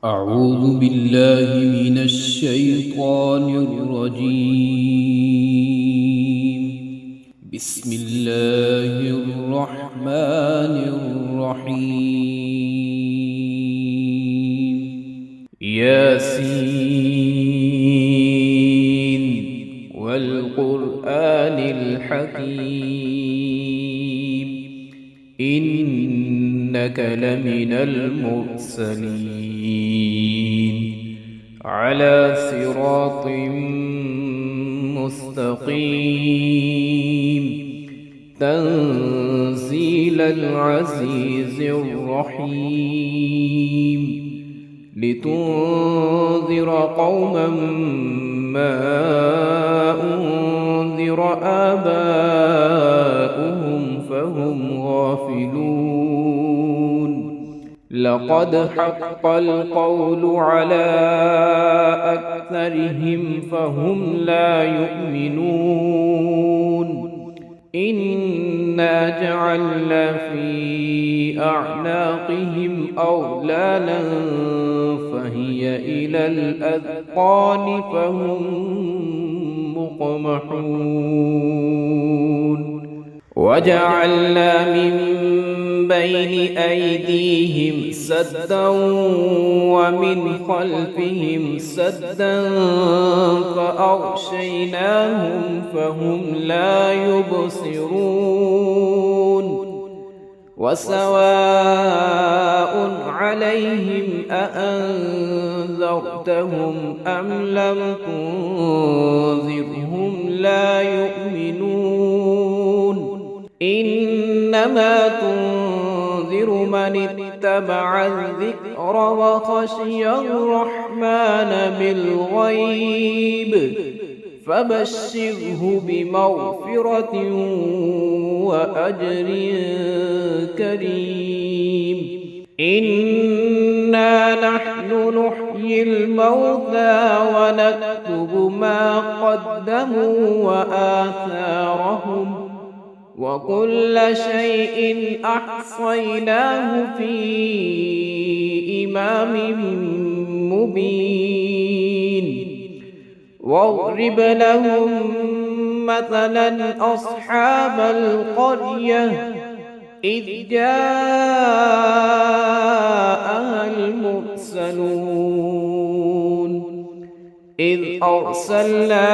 أعوذ بالله من الشيطان الرجيم. بسم الله الرحمن الرحيم. ياسين والقرآن الحكيم إنك لمن المرسلين على صراط مستقيم تنزيل العزيز الرحيم لتنذر قوما ما أنذر آباؤهم فهم غافلون. لقد حق القول على أكثرهم فهم لا يؤمنون. إنا جعلنا في أعناقهم أغلالا فهي إلى الأذقان فهم مقمحون. وجعلنا من بين أيديهم سدا ومن خلفهم سدا فأغشيناهم فهم لا يبصرون. وسواء عليهم أأنذرتهم أم لم تنذرهم لا يؤمنون. إنما تنذر من اتبع الذكر وخشي الرحمن بالغيب فبشره بمغفرة وأجر كريم. إنا نحن نحيي الموتى ونكتب ما قدموا وآثارهم وكل شيء أحصيناه في إمام مبين. واضرب لهم مثلا أصحاب القرية إذ جاءها المرسلون إذ أرسلنا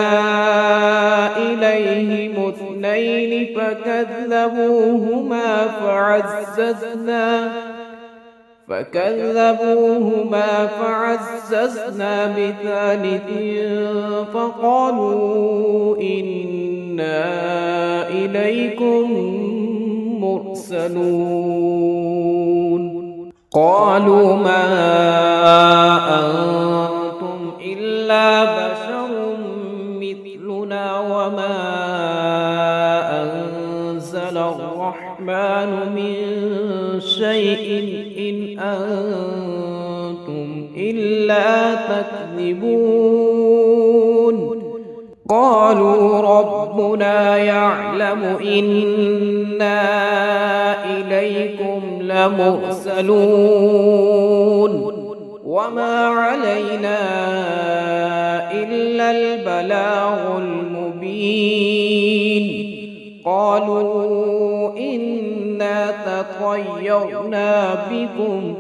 إليهم اثنين فكذبوهما فعززنا بثالث فقالوا إنا إليكم مرسلون. قالوا ما أنتم إلا بشر مثلنا وما أنزل الرحمن من شيء إن أنتم إلا تكذبون. قالوا ربنا يعلم إنا إليكم لمرسلون وما علينا إلا البلاغ المبين. قالوا إنا تطيرنا بكم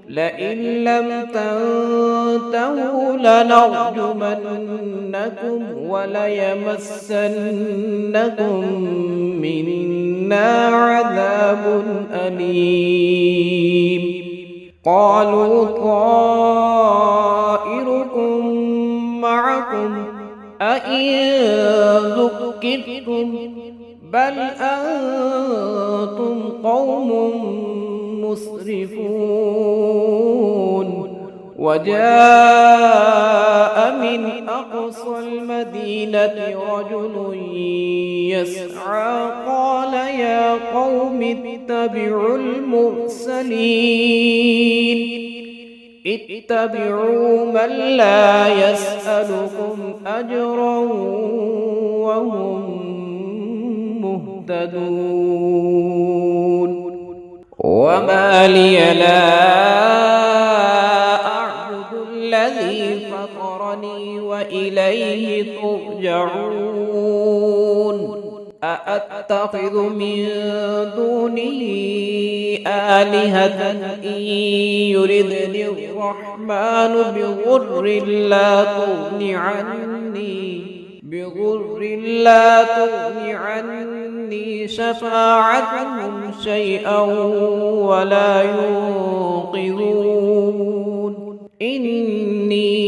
لئن لم تنتهوا لنرجمنكم وليمسنكم منا عذاب أليم. قالوا طائركم معكم أئن ذكرتم بل أنتم قوم مسرفون. وجاء من أقصى المدينة رجل يسعى قال يا قوم اتبعوا المرسلين اتبعوا من لا يسألكم أجرا وهم مهتدون. وما لي لا أعبد الذي فطرني وإليه ترجعون أأتخذ من دونه آلهة إن يردني الرحمن بضر لا تغن عني شفاعتهم شيئا ولا ينقذون إني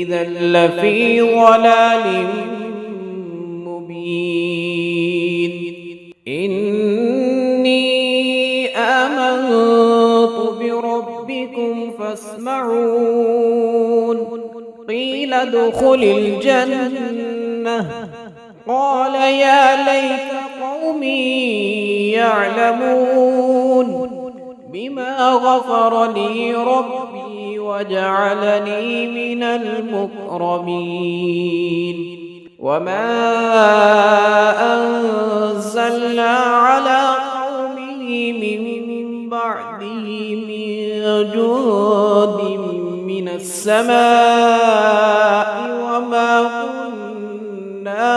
إذا لفي ضلال مبين إني آمنت بربكم فاسمعون قيل ادخل الجنة قال يا ليت قومي يعلمون بما غفر لي ربي وجعلني من المكرمين وما أنزلنا على قومه من بعده من جند من السماء وما كنا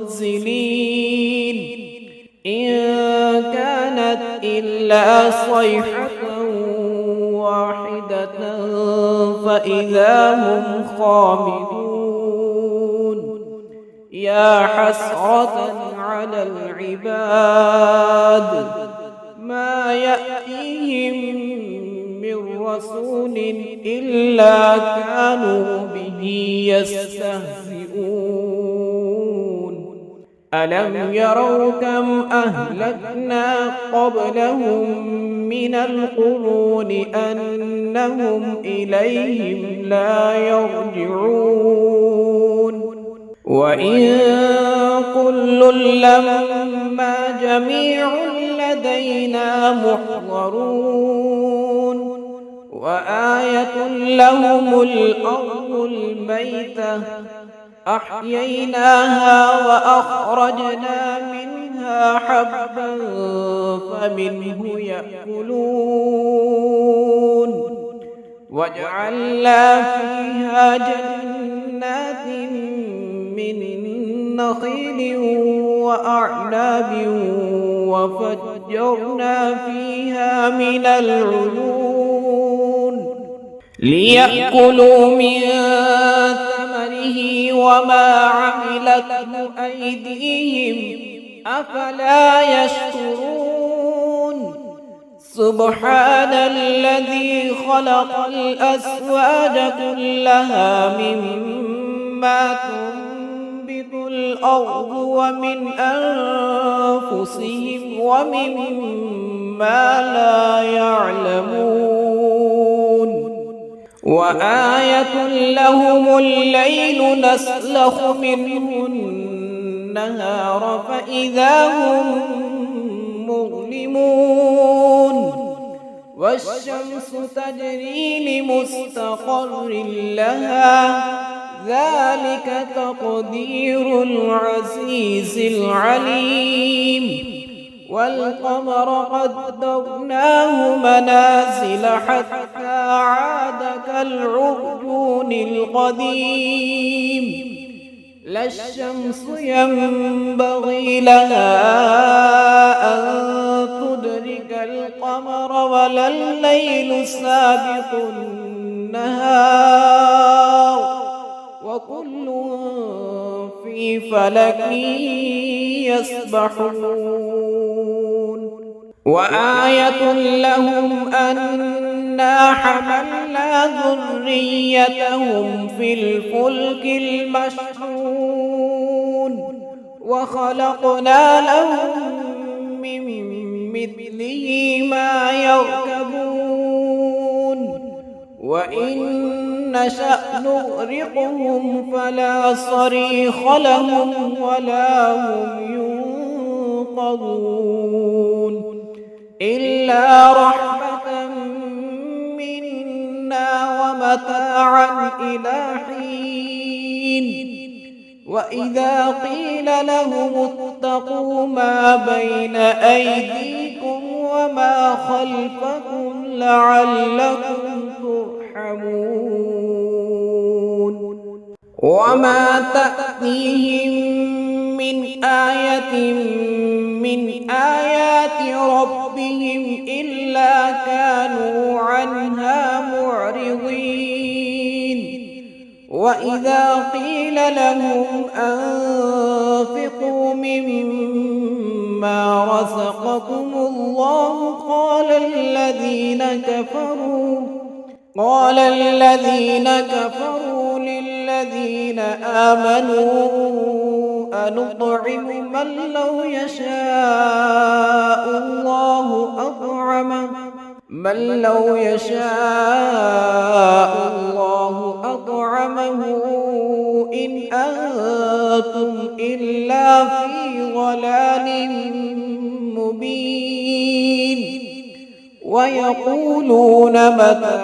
منزلين إن كانت إلا صيحة واحدة فإذا هم خامدون يا حسرة على العباد ما يأتيهم من رسول إلا كانوا به يستهزئون ألم يروا كم أهلكنا قبلهم من القرون أنهم إليهم لا يرجعون وإن كل لما جميع لدينا محضرون وآية لهم الأرض الميتة أحييناها وأخرجنا منها حبا فمنه يأكلون وجعلنا فيها جنات من نخيل وأعناب وفجرنا فيها من العيون ليأكلوا من ثمره وما عملته أيديهم أفلا يشكرون سبحان الذي خلق الأزواج كلها مما تنبت الأرض ومن أنفسهم ومما لا يعلمون وآية لهم الليل نسلخ منه النهار فإذا هم مظلمون والشمس تجري لمستقر لها ذلك تقدير العزيز العليم والقمر قدرناه منازل حتى عاد كالعرجون القديم لا الشمس ينبغي لها أن تدرك القمر ولا الليل سابق النهار وكل في فلك يسبحون وآية لهم أنا حملنا ذريتهم في الفلك المشحون وخلقنا لهم من مثله ما يركبون وإن نشأ نغرقهم فلا صريخ لهم ولا هم ينقذون إلا رحمة منا ومتاعا إلى حين وإذا قيل لهم اتقوا ما بين أيديكم وما خلفكم لعلكم ترحمون وما تأتيهم من آية من آيات ربهم إلا كانوا عنها معرضين وإذا قيل لهم أنفقوا مما رزقكم الله قال الذين كفروا للذين آمنوا أنطعم من لو يشاء الله أطعمه إن أنتم إلا في ضلال مبين ويقولون متى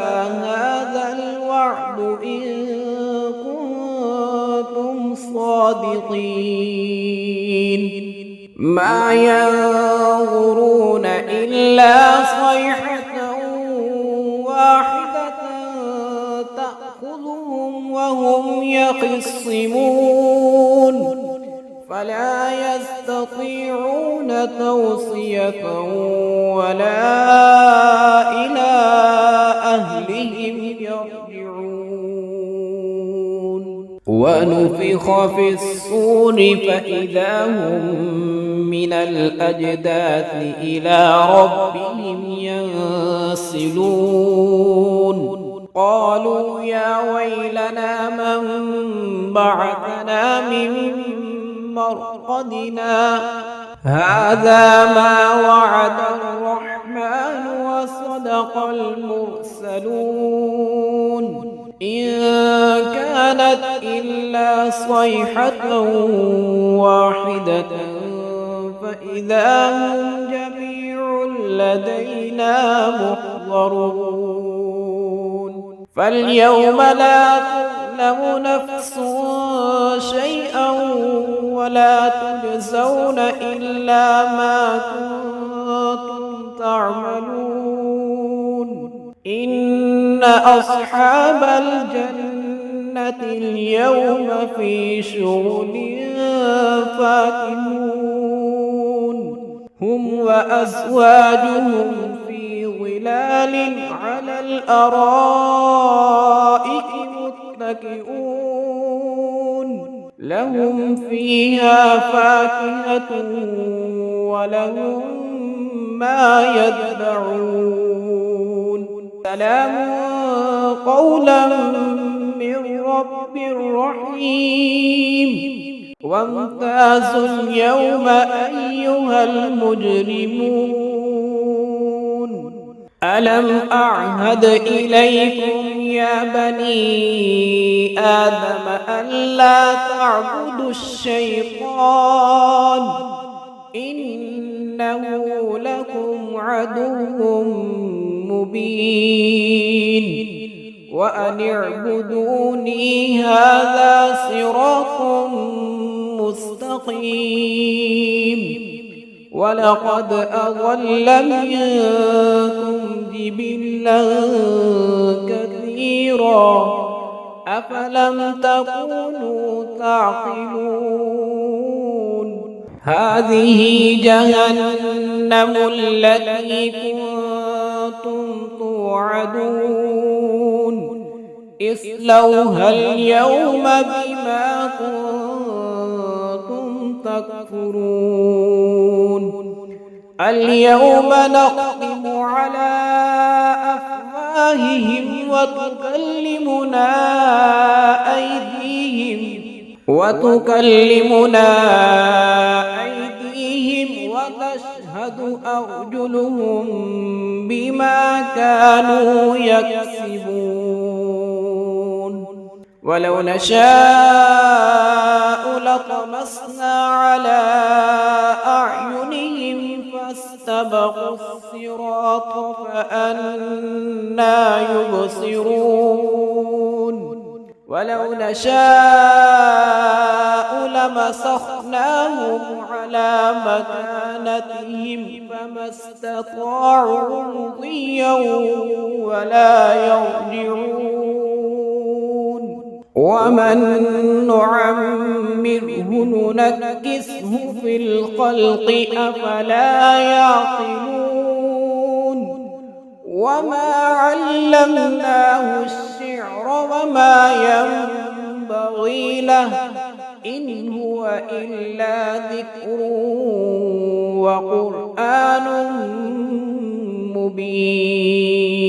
هذا الوعد إن كنتم صادقين ما ينظرون إلا صيحة واحدة تأخذهم وهم يخصمون فلا يستطيعون توصية ولا إلى أهلهم يرجعون ونفخ في الصور فإذا هم من الأجداث إلى ربهم ينسلون قالوا يا ويلنا من بعثنا من مرقدنا هذا ما وعد الرحمن وصدق المرسلون إن كانت إلا صيحة واحدة فإذا هم جميع لدينا محضرون فاليوم لا تظلم نفس شيئا ولا تجزون إلا ما كنتم تعملون إن أصحاب الجنة اليوم في شغل فاكهون هم وأزواجهم في ظلال على الأرائك متكئون لهم فيها فاكهة ولهم ما يدعون سلام قولا من رب رحيم وامتازوا اليوم أيها المجرمون ألم أعهد إليكم يا بني آدم ألا تعبدوا الشيطان إنه لكم عدو مبين وأن اعبدوني هذا صراط مستقيم ولقد أضل منكم جبلا كثيرا أفلم تكونوا تعقلون هذه جهنم التي كنتم توعدون اصلوها اليوم بما كنتم تكفرون اليوم نختم على أفواههم وتكلمنا أيديهم وتشهد أرجلهم بما كانوا يكسبون ولو نشاء لطمسنا على أعينهم فاستبقوا الصراط فأنى يبصرون ولو نشاء لمسخناهم على مكانتهم فما استطاعوا مضيا ولا يرجعون ومن نعمره ننكسه في الخلق أفلا يعقلون وما علمناه الشعر وما ينبغي له إن هو إلا ذكر وقرآن مبين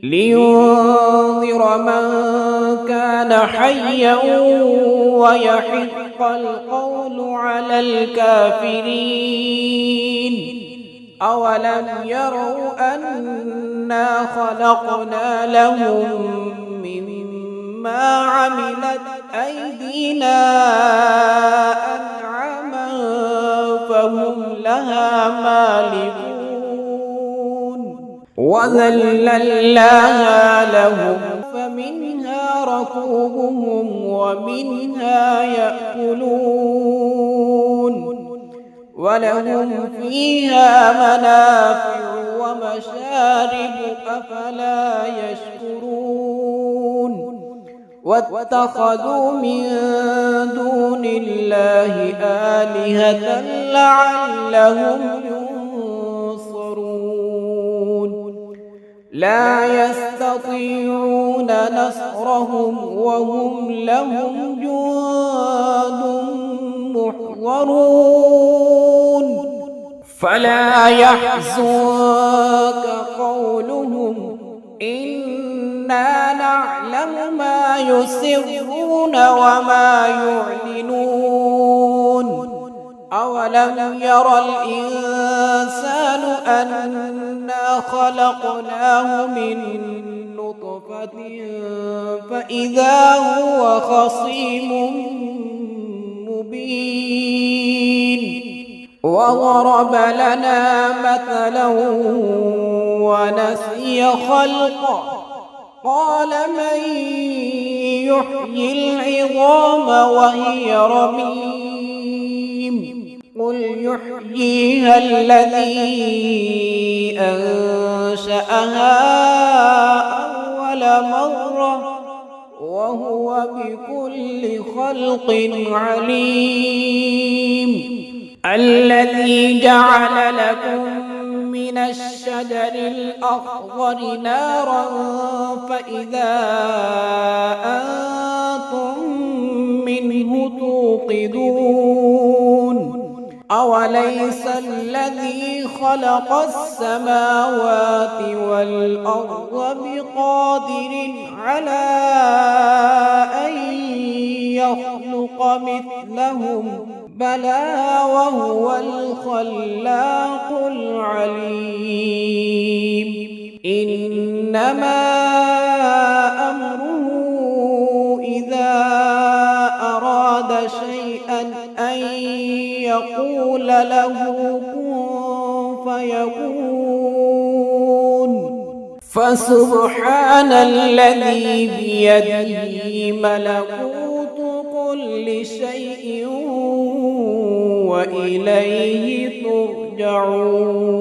لينذر من كان حيا ويحق القول على الكافرين أولم يروا أنا خلقنا لهم مما عملت أيدينا أنعاما فهم لها مالكون وذللناها لهم فمنها ركوبهم ومنها يأكلون ولهم فيها منافع ومشارب أفلا يشكرون واتخذوا من دون الله آلهة لعلهم ينصرون لا يستطيعون نصرهم وهم لهم جند محضرون فلا يحزنك قولهم إنا نعلم ما يسرون وما يعلنون أولم يرى الإنسان أنا خلقناه من نطفة فإذا هو خصيم مبين وضرب لنا مثلا ونسي خلقه قال من يحيي العظام وهي رميم قل يحييها الذي أنشأها أول مرة وهو بكل خلق عليم الذي جعل لكم من الشجر الأخضر نارا فإذا أنتم منه توقدون أوليس الذي خلق السماوات والأرض بقادر على أن يخلق مثلهم بلى وهو الخلاق العليم إنما أمره إذا أراد شيئا أن يقول له كن فيكون فسبحان الذي بيده ملكوت كل شيء وإليه ترجعون.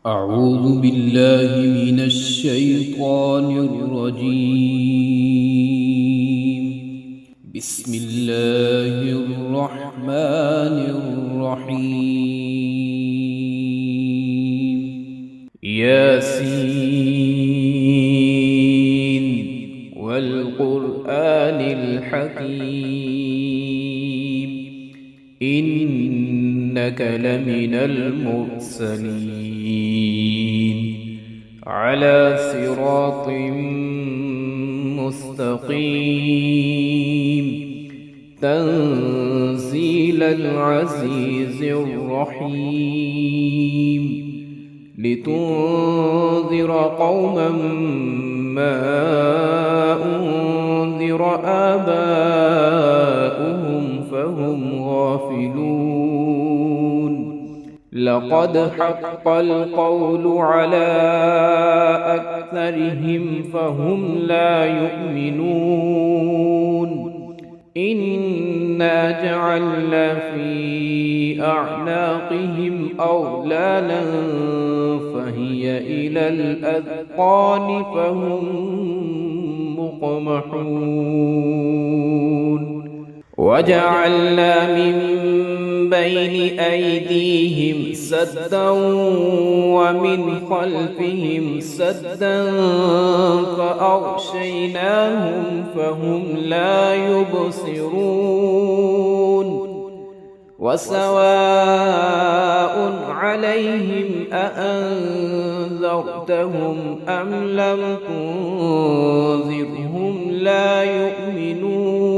أعوذ بالله من الشيطان الرجيم. بسم الله الرحمن الرحيم. ياسين والقرآن الحكيم إنك لمن المرسلين على صراط مستقيم تنزيل العزيز الرحيم لتنذر قوما ما أنذر آباؤهم فهم غافلون لقد حق القول على أكثرهم فهم لا يؤمنون إنا جعلنا في أعناقهم أغلالا فهي إلى الأذقان فهم مقمحون وجعلنا من بين أيديهم سدا ومن خلفهم سدا فأغشيناهم فهم لا يبصرون وسواء عليهم أأنذرتهم أم لم تنذرهم لا يؤمنون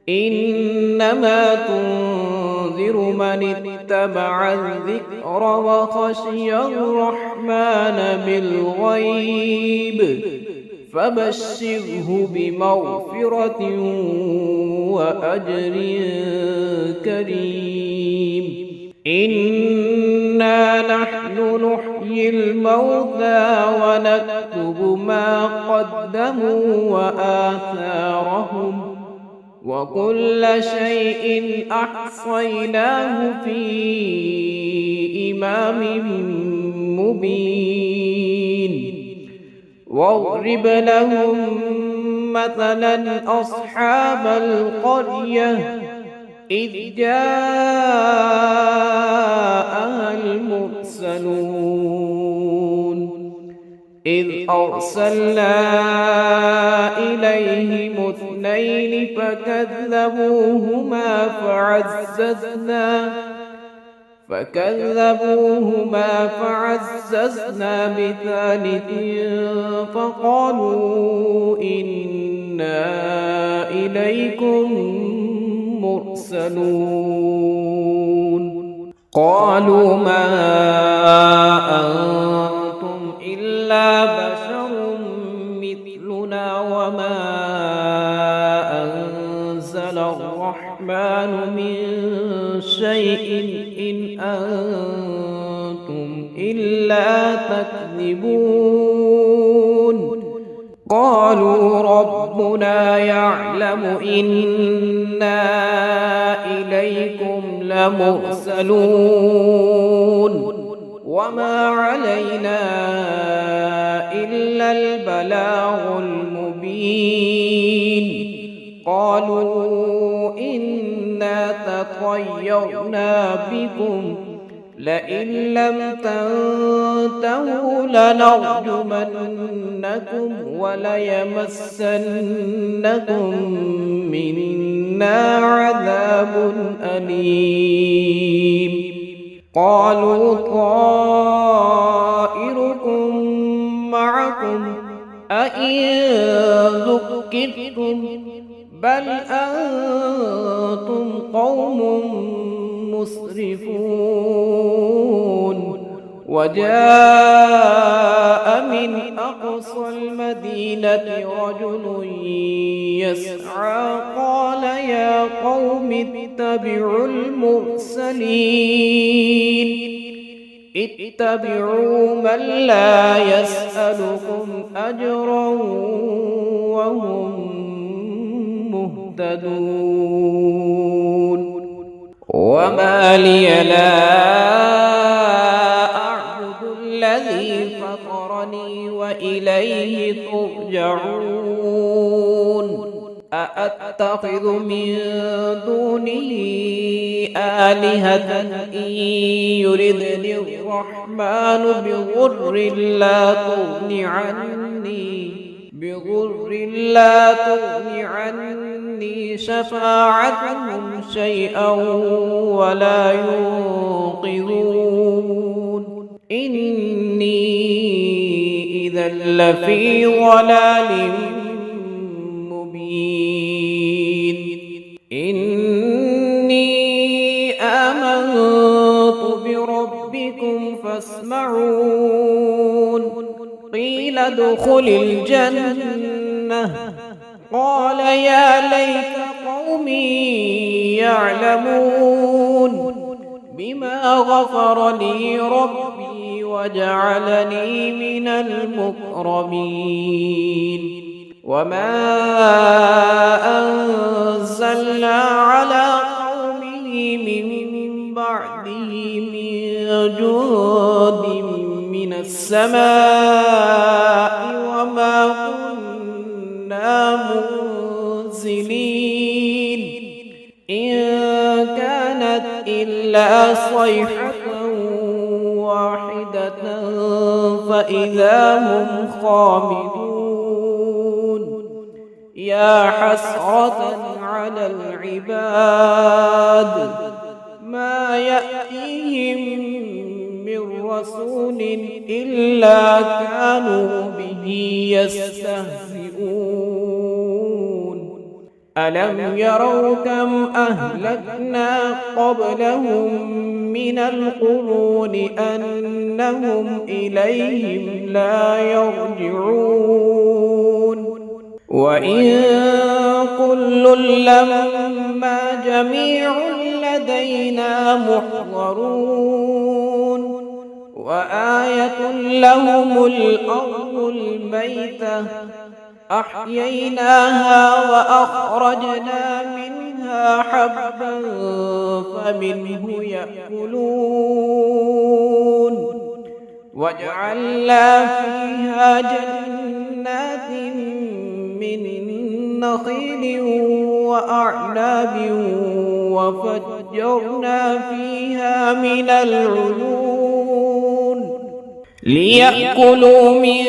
إنما تنذر من اتبع الذكر وخشي الرحمن بالغيب فبشره بمغفرة وأجر كريم إنا نحن نحيي الموتى ونكتب ما قدموا وآثارهم وكل شيء أحصيناه في إمام مبين واضرب لهم مثلا أصحاب القرية إذ جاءها المرسلون إذ أرسلنا إليهم اثنين فكذبوهما فعززنا بثالث فقالوا إنا إليكم مرسلون قالوا ما أنتم إلا بشر مثلنا وما أنزل الرحمن من شيء إن أنتم إلا تكذبون قالوا ربنا يعلم إنا إليكم لمرسلون وما علينا إلا البلاغ المبين قالوا إنا تطيرنا بكم لئن لم تنتهوا لنرجمنكم وليمسنكم منا عذاب أليم قالوا طائركم معكم أئن ذكرتم بل أنتم قوم مسرفون وجاء من أقصى المدينة رجل يسعى قال يا قوم اتبعوا اتبعوا من لا يسألكم أجرا وهم مهتدون وما لي لا أعبد الذي فطرني وإليه ترجعون أأتخذ من دونه آلهة إن يردني الرحمن بضر لا تغن عني شفاعتهم شيئا ولا ينقذون إني إذا لفي ضلال مبين إني آمنت بربكم فاسمعون قيل ادخل الجنة قال يا ليت قومي يعلمون بما غفر لي ربي وجعلني من المكرمين وما أنزلنا على قومه من بعده من جند السماء وما كنا منزلين إن كانت إلا صيحة واحدة فإذا هم خامدون يا حسرة على العباد ما يأتيهم من رسول إلا كانوا به يستهزئون ألم يروا كم أهلكنا قبلهم من القرون أنهم إليهم لا يرجعون وإن كل لما جميع لدينا محضرون وآية لهم الأرض الميتة أحييناها وأخرجنا منها حبا فمنه يأكلون وجعلنا فيها جنات من نخيل وأعناب وفجرنا فيها من العيون ليأكلوا من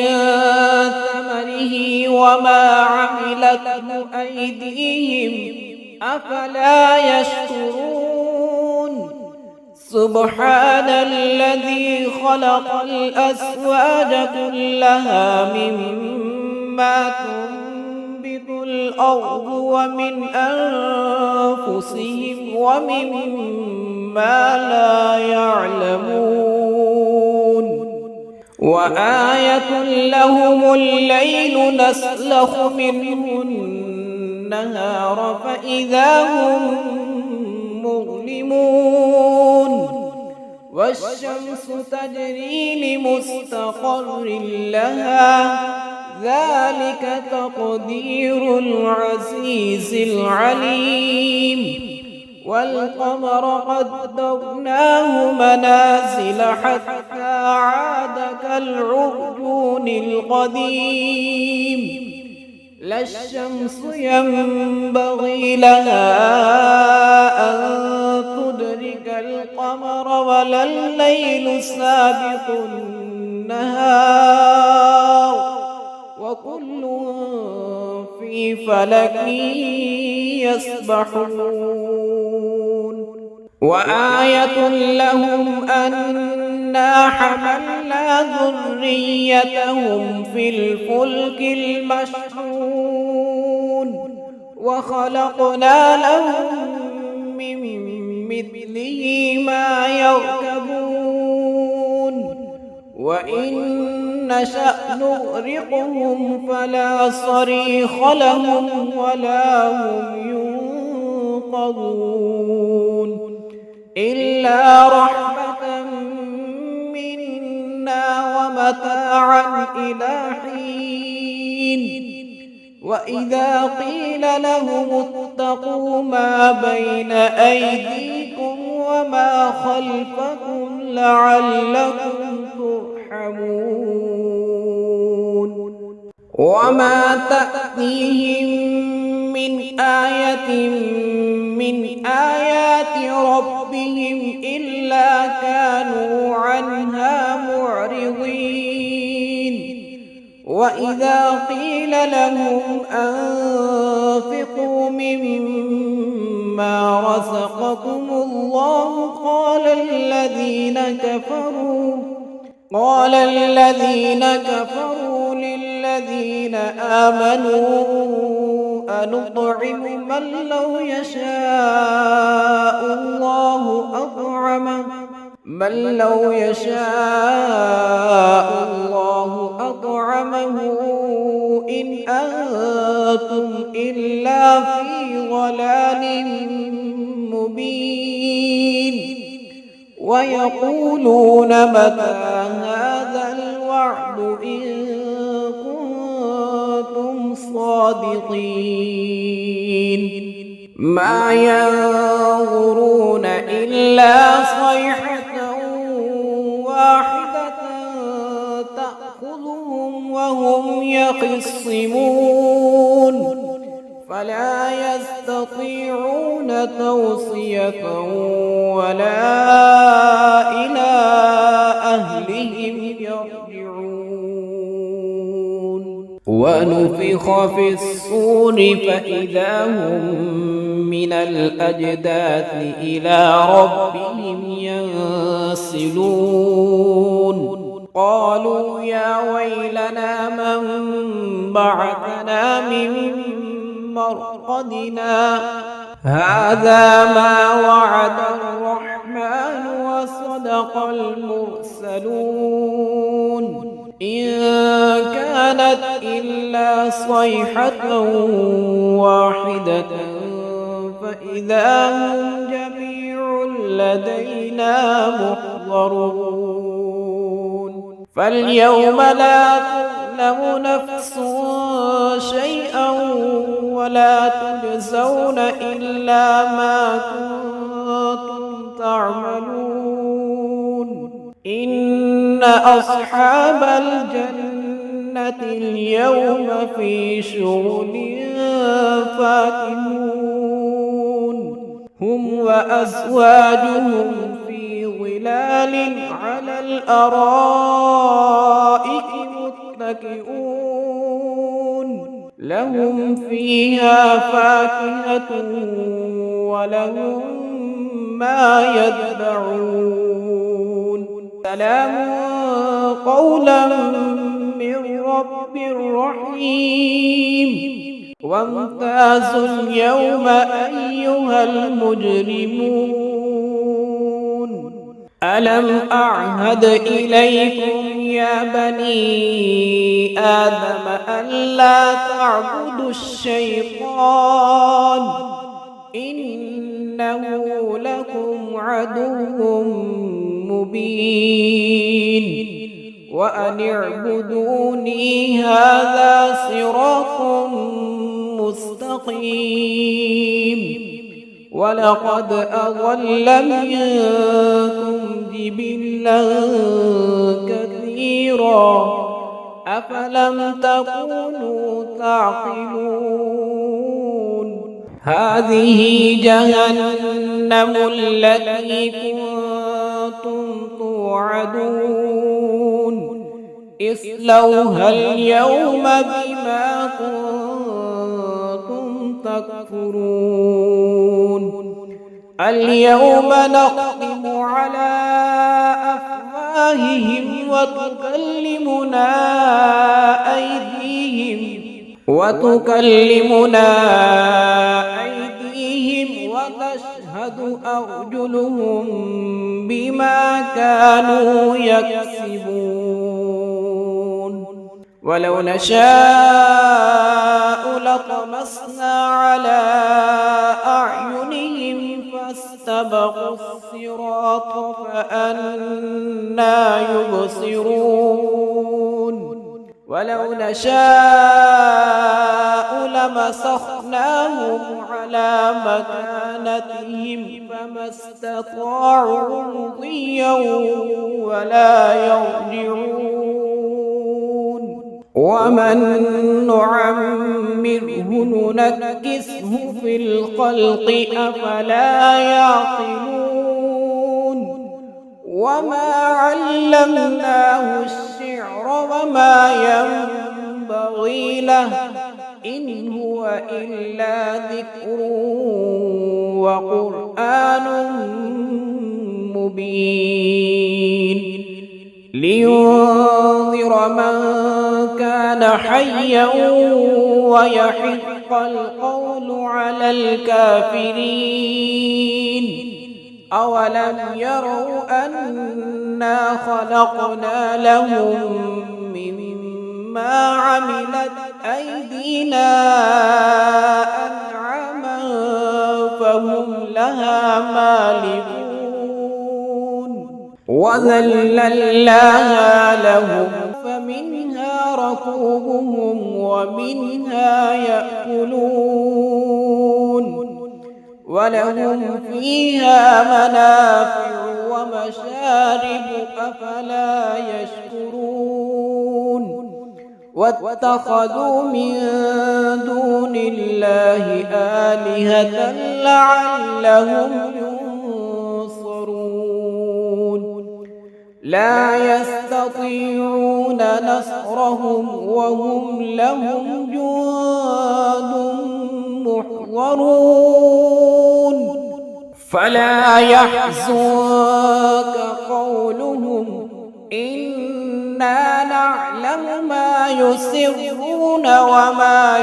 ثمره وما عملته أيديهم أفلا يشكرون سبحان الذي خلق الأزواج كلها مما تنبت الأرض ومن أنفسهم ومما لا يعلمون وآية لهم الليل نسلخ منه النهار فإذا هم مظلمون والشمس تجري لمستقر لها ذلك تقدير العزيز العليم والقمر قدرناه منازل حتى عاد كالعرجون القديم لا الشمس ينبغي لها أن تدرك القمر ولا الليل سابق النهار وكل في فلك يسبحون وآية لهم أنا حملنا ذريتهم في الفلك المشحون وخلقنا لهم من مثله ما يركبون وإن نشأ نغرقهم فلا صريخ لهم ولا هم ينقذون إلا رحمة منا ومتاعا إلى حين وإذا قيل لهم اتقوا ما بين أيديكم وما خلفكم لعلكم ترحمون وما تأتيهم من آية من آيات ربهم إلا كانوا عنها معرضين وإذا قيل لهم أنفقوا مما رزقكم الله قال الذين كفروا للذين آمنوا أنطعم من لو يشاء الله أطعمه إن أنتم إلا في ضلال مبين ويقولون متى هذا الوعد إن كنتم صادقين ما ينظرون إلا صيحة واحدة وهم يخصمون فلا يستطيعون توصية ولا إلى أهلهم يرجعون ونفخ في الصور فإذا هم من الأجداث إلى ربهم ينسلون قالوا يا ويلنا من بعثنا من مرقدنا هذا ما وعد الرحمن وصدق المرسلون إن كانت إلا صيحة واحدة فإذا هم جميع لدينا محضرون فاليوم لا تظلم نفس شيئا ولا تجزون إلا ما كنتم تعملون إن أصحاب الجنة اليوم في شغل فاكهون هم وأزواجهم في ظلال على الأرائك متكئون لهم فيها فاكهة ولهم ما يدعون سلام قولا من رب رحيم وامتازوا اليوم أيها المجرمون ألم أعهد إليكم يا بني آدم ألا تعبدوا الشيطان إنه لكم عدو مبين وأن اعبدوني هذا صراط مستقيم ولقد أضل منكم جبلا كثيرا أفلم تكونوا تعقلون هذه جهنم التي كنتم توعدون اصلوها اليوم بما كنتم تكفرون اليوم نختم على أفواههم وتكلمنا أيديهم وتشهد أرجلهم بما كانوا يكسبون ولو نشاء لطمسنا على أعينهم فاستبقوا الصراط فأنى يبصرون ولو نشاء لمسخناهم على مكانتهم فما استطاعوا مضيا ولا يرجعون ومن نعمره ننكسه في الخلق أفلا يعقلون وما علمناه الشعر وما ينبغي له إن هو إلا ذكر وقرآن مبين لينذر من كان حيا ويحق القول على الكافرين أولم يروا أنا خلقنا لهم مما عملت أيدينا أنعاما فهم لها مالكون وذللناها لهم فمنها ركوبهم ومنها يأكلون ولهم فيها منافع ومشارب أفلا يشكرون واتخذوا من دون الله آلهة لعلهم ينصرون لا يستطيعون نصرهم وهم لهم جند محضرون فلا يحزنك قولهم إنا نعلم ما يسرون وما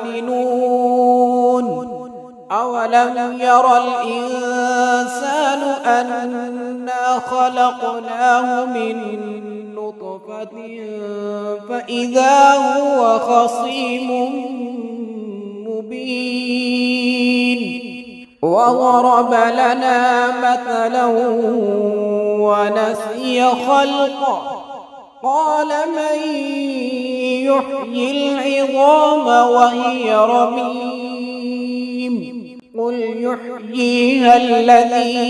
يعلنون أولم ير الإنسان أنا خلقناه من نطفة فإذا هو خصيم مبين وضرب لنا مثلا ونسي خلقه قال من يحيي العظام وهي رميم قل يحييها الذي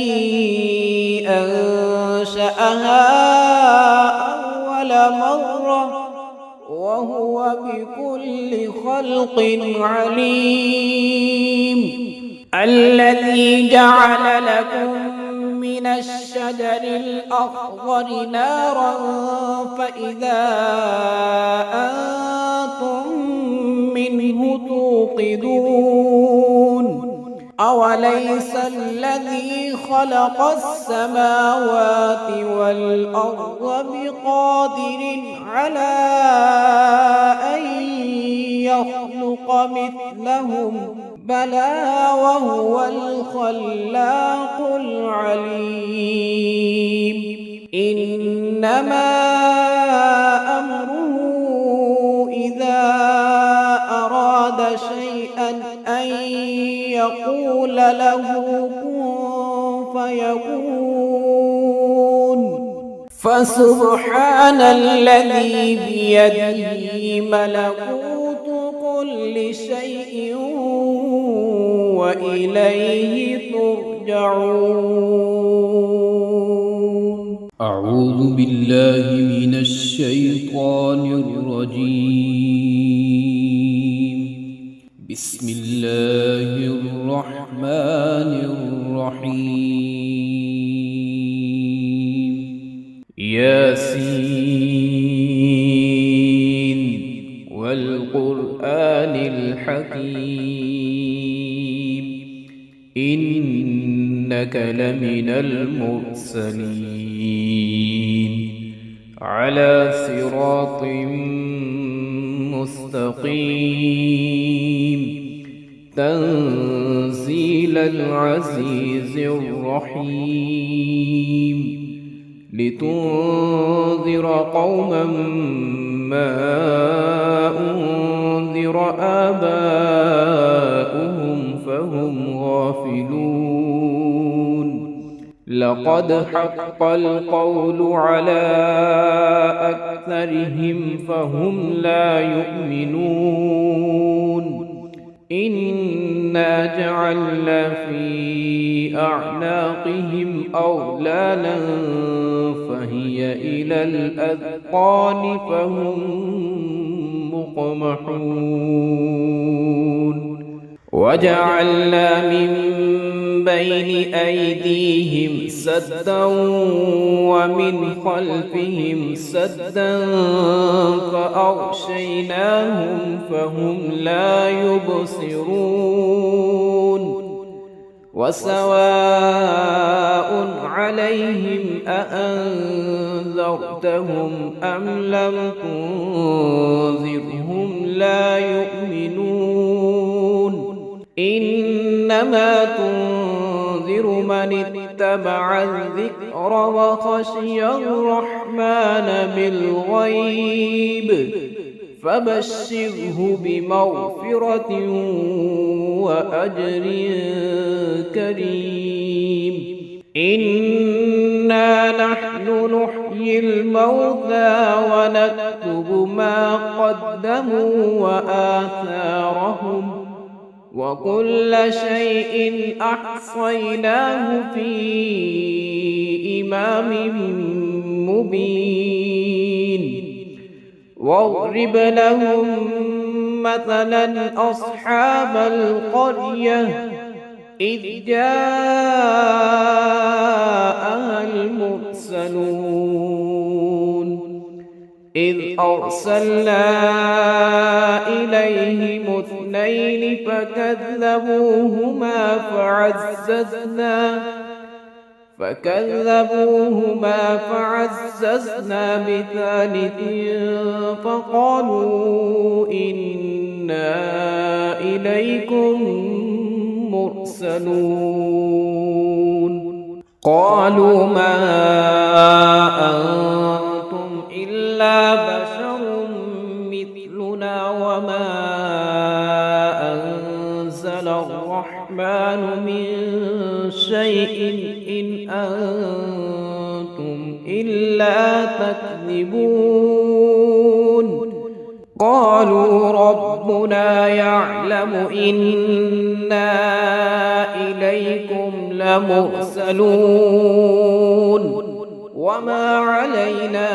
أنشأها أول مرة وهو بكل خلق عليم الذي جعل لكم من الشجر الأخضر نارا فإذا أنتم منه توقدون أوليس الذي خلق السماوات والأرض بقادر على أن يخلق مثلهم بلى وهو الخلاق العليم إنما أمره إذا أراد شيئا أن يقول له كن فيكون فسبحان الذي بيده ملكوت كل شيء وإليه ترجعون. أعوذ بالله من الشيطان الرجيم. بسم الله الرحمن الرحيم. ياسين والقرآن الحكيم إنك لمن المرسلين على صراط مستقيم تنزيل العزيز الرحيم لتنذر قوما ما أنذر آباؤهم فهم غافلون لقد حق القول على أكثرهم فهم لا يؤمنون إنا جعلنا في أعناقهم أغلالا فهي إلى الأذقان فهم مقمحون وجعلنا من بين أيديهم سدا ومن خلفهم سدا فأغشيناهم فهم لا يبصرون وسواء عليهم أأنذرتهم أم لم تنذرهم لا يؤمنون إنما تنذر من اتبع الذكر وخشي الرحمن بالغيب فبشره بمغفرة وأجر كريم إنا نحن نحيي الموتى ونكتب ما قدموا وآثارهم وكل شيء أحصيناه في إمام مبين واضرب لهم مثلا أصحاب القرية إذ جاءها المرسلون إذ أرسلنا إليهم اثنين فكذبوهما فعززنا بثالث فقالوا إنا إليكم مرسلون قالوا ما أنتم إلا بشر مثلنا وما أنزل الرحمن من شيء إن أنتم إلا تكذبون قالوا ربنا يعلم إنا إليكم لمرسلون وما علينا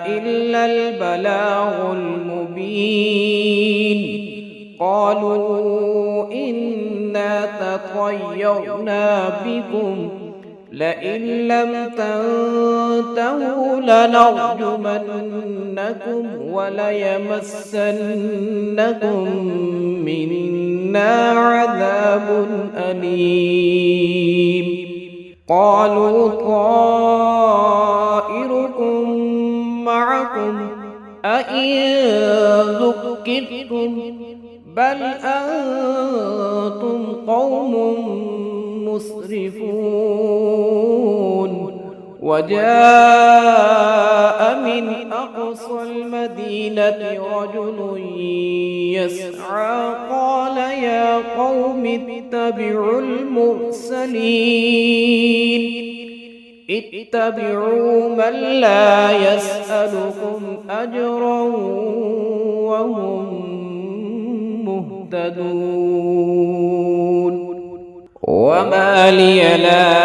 إلا البلاغ المبين قالوا إنا تطيرنا بكم لئن لم تنتهوا لنرجمنكم وليمسنكم منا عذاب أليم قالوا طائركم معكم أئن ذكرتم بل أنتم قوم مسرفون وجاء من أقصى المدينة رجل يسعى قال يا قوم اتبعوا من لا يسألكم أجرا وهم مهتدون وما لي لا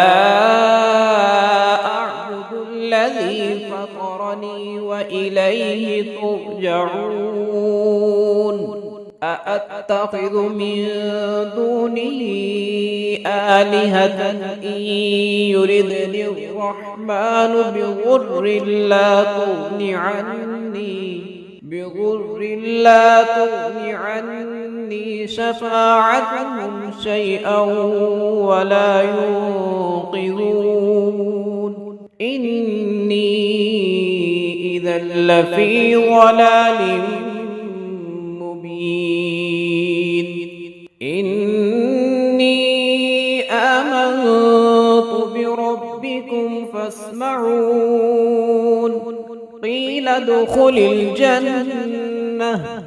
أعبد الذي فطرني وإليه ترجعون أأتخذ من دونه آلهة إن يردني الرحمن بضر لا تغن عني شفاعتهم شيئا ولا ينقذون إني إذا لفي ضلال مبين إني آمنت بربكم فاسمعون قيل ادخل الجنة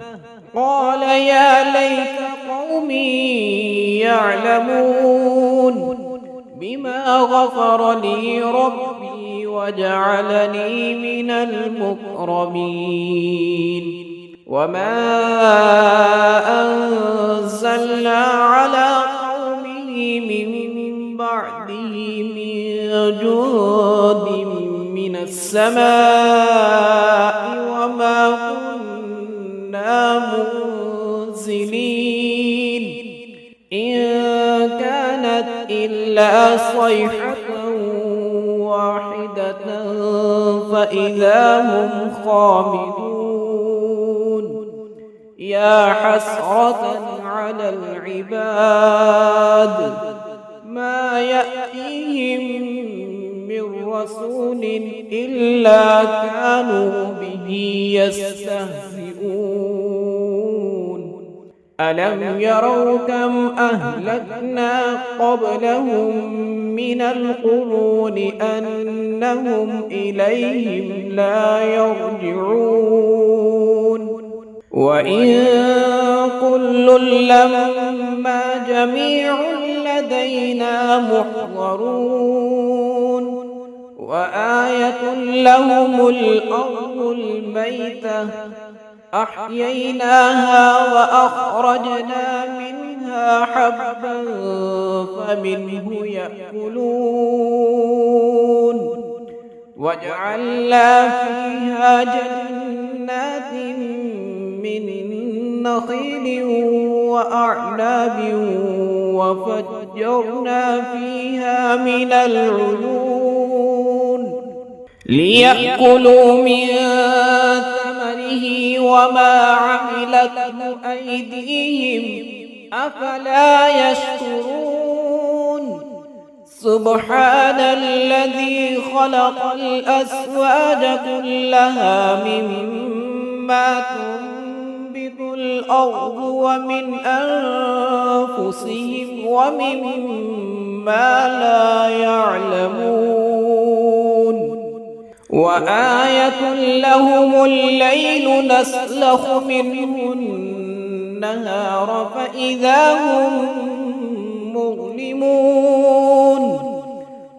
قال يا ليت قومي يعلمون بما غفر لي ربي وجعلني من المكرمين وما أنزلنا على قومه من بعده من جند من السماء وما كنا منزلين إن كانت إلا صيحة واحدة فإذا هم خامدون يا حسرة على العباد ما يأتيهم من رسول إلا كانوا به يستهزئون ألم يروا كم أهلكنا قبلهم من القرون أنهم إليهم لا يرجعون وإن كل لما جميع لدينا محضرون وآية لهم الأرض الميتة أحييناها وأخرجنا منها حبا فمنه يأكلون وجعلنا فيها جنات جنات من نخيل وأعناب وفجرنا فيها من العيون ليأكلوا من ثمره وما عملته أيديهم أفلا يشكرون سبحان الذي خلق الأزواج كلها مما تنبت الأرض ومن أنفسهم ومما لا يعلمون وآية لهم الليل نسلخ منه النهار فإذا هم مظلمون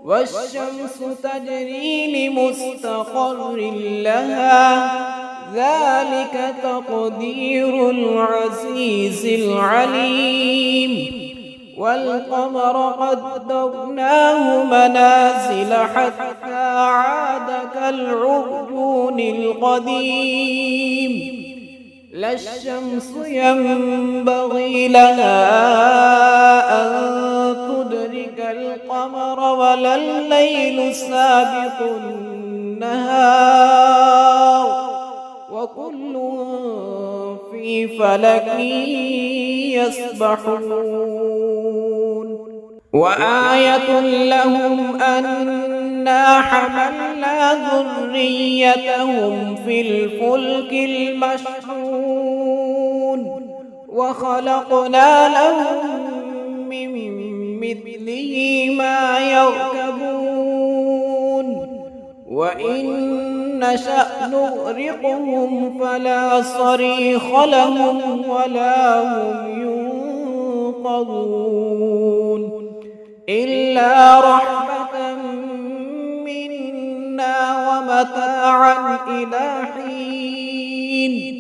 والشمس تجري لمستقر لها ذلك تقدير العزيز العليم والقمر قدرناه منازل حتى عاد كالعرجون القديم لا الشمس ينبغي لها أن تدرك القمر ولا الليل سابق النهار وكل في فلك يسبحون وآية لهم أنا حملنا ذريتهم في الفلك المشحون وخلقنا لهم من مثله ما يركبون وإن نشأ نغرقهم فلا صريخ لهم ولا هم ينقذون إلا رحمة منا ومتاعا إلى حين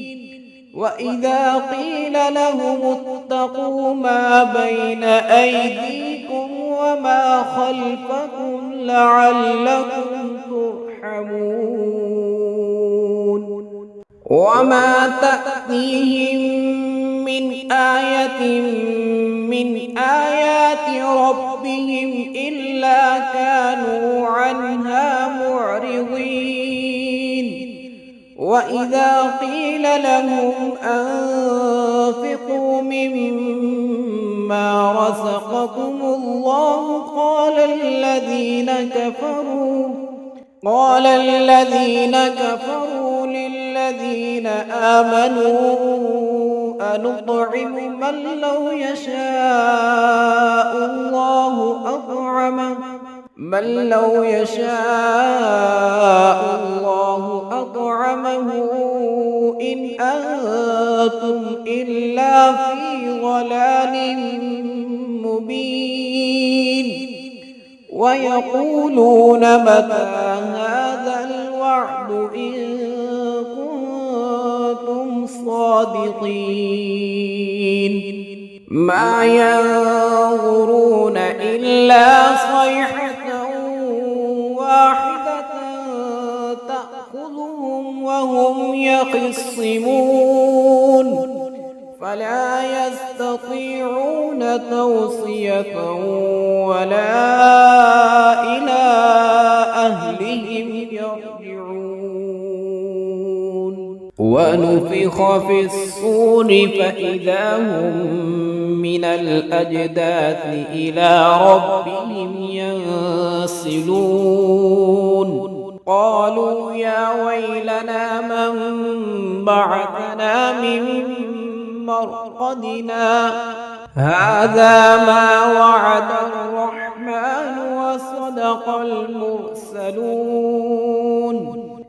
وإذا قيل لهم اتقوا ما بين أيديكم وما خلفكم لعلكم ترحمون وما تأتيهم من آية من آيات ربهم إلا كانوا عنها معرضين وإذا قيل لهم أنفقوا مما رزقكم الله قال الذين كفروا للذين آمنوا أنطعم من لو يشاء الله أطعمه إن أنتم إلا في ضلال مبين ويقولون متى هذا الوعد إن كنتم صادقين ما ينظرون إلا صيحة واحدة تأخذهم وهم يخصمون فلا يستطيعون توصية ولا إلى أهلهم يرجعون ونفخ في الصور فإذا هم من الأجداث إلى ربهم ينسلون قالوا يا ويلنا من بعثنا من مرقدنا هذا ما وعد الرحمن وصدق المرسلون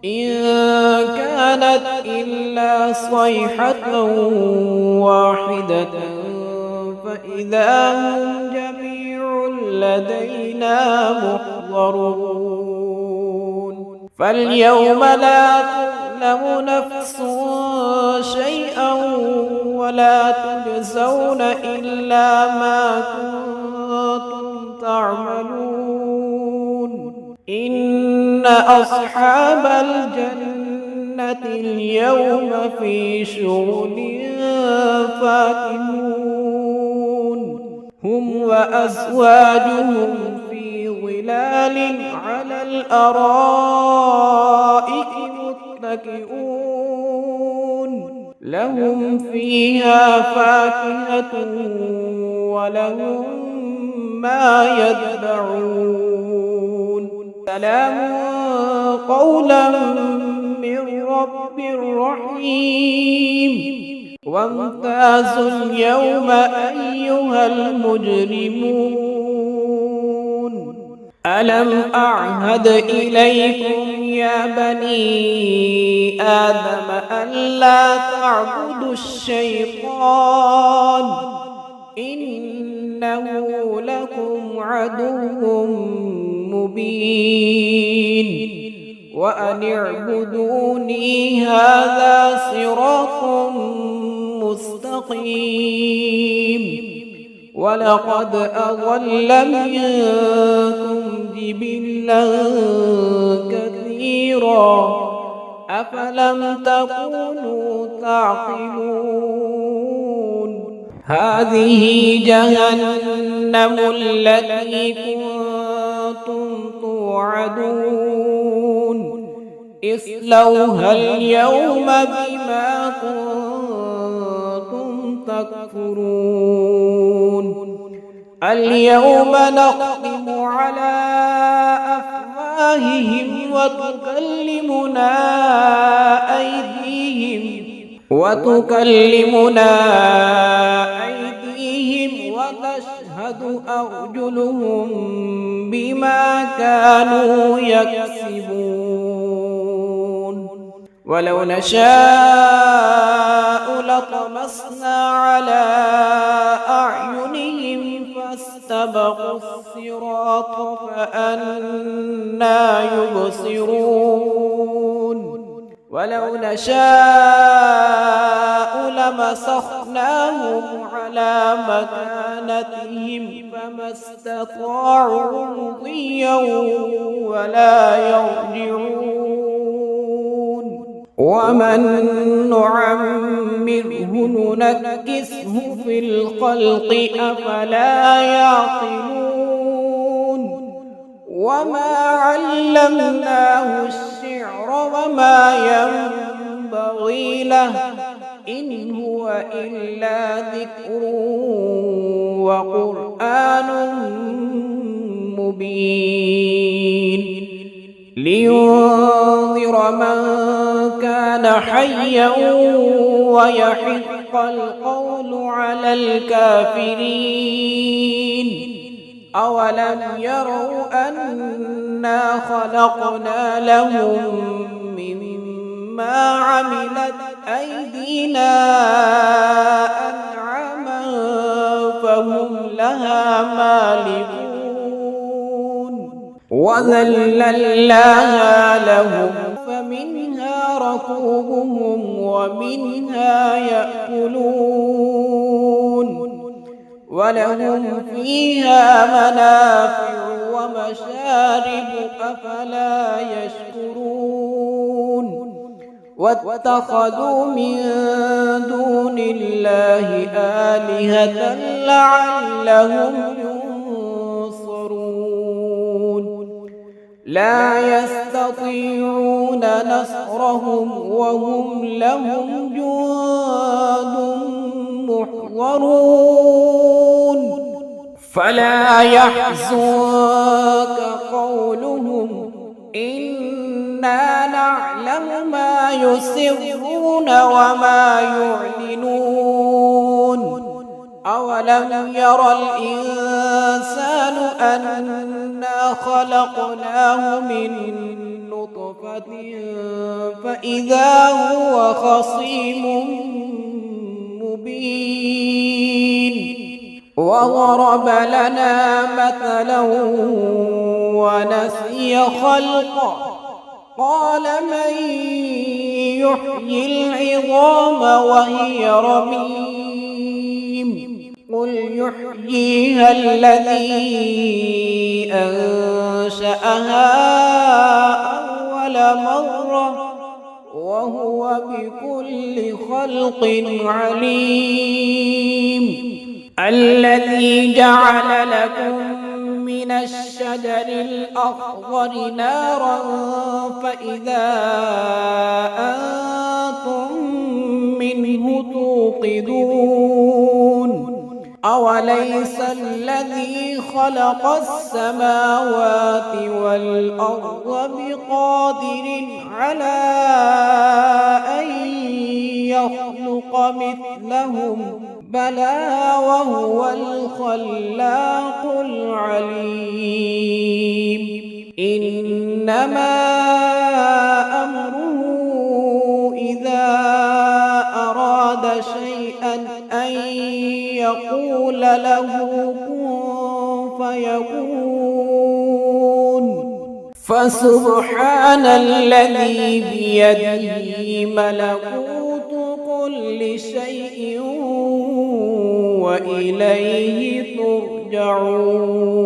إن كانت إلا صيحة واحدة فإذا هم جميع لدينا محضرون فاليوم لا تظلم نفس شيئا ولا تجزون إلا ما كنتم تعملون إن أصحاب الجنة اليوم في شغل فاكهون هم وأزواجهم في ظلال على الأرائك متكئون لهم فيها فاكهة ولهم ما يدعون سلام قولا من رب رحيم وامتازوا اليوم أيها المجرمون ألم أعهد إليكم يا بني آدم ألا تعبدوا الشيطان إنه لكم عدو مبين وأن اعبدوني هذا صراط مستقيم ولقد أضل منكم جبلا كثيرا أفلم تكونوا تعقلون هذه جهنم التي كنتم توعدون اصلوها اليوم بما كنتم تكفرون اليوم نختم على أفواههم وتكلمنا أيديهم وتشهد أرجلهم بما كانوا يكسبون ولو نشاء لطمسنا على أعينهم فاستبقوا الصراط فأنى يبصرون ولو نشاء لمسخناهم على مكانتهم فما استطاعوا مضيا ولا يرجعون ومن نعمره ننكسه في الخلق أفلا يعقلون وما علمناه الشعر وما ينبغي له إن هو إلا ذكر وقرآن مبين لينذر من كان حيا ويحق القول على الكافرين أولم يروا أنا خلقنا لهم مما عملت أيدينا أنعاما فهم لها مالكون وذللناها لهم فمنها ركوبهم ومنها يأكلون ولهم فيها منافع ومشارب أفلا يشكرون واتخذوا من دون الله آلهة لعلهم ينصرون لا يستطيعون نصرهم وهم لهم جند محضرون فلا يحزنك قولهم إنا نعلم ما يسرون وما يعلنون أولم يرى الإنسان أنا خلقناه من نطفة فإذا هو خصيم مبين وضرب لنا مثلا ونسي خلقه قال من يحيي العظام وهي رميم قل يحييها الذي أنشأها أول مرة وهو بكل خلق عليم. الذي جعل لكم من الشجر الأخضر نارا فإذا أنتم منه توقدون. أوليس الذي خلق السماوات والأرض بقادر على أن يخلق مثلهم؟ بلى وهو الخلاق العليم. إنما أمره إذا أراد شيئا أن يقول له كن فيكون. فسبحان الذي بيده ملكوت كل شيء وإليه ترجعون.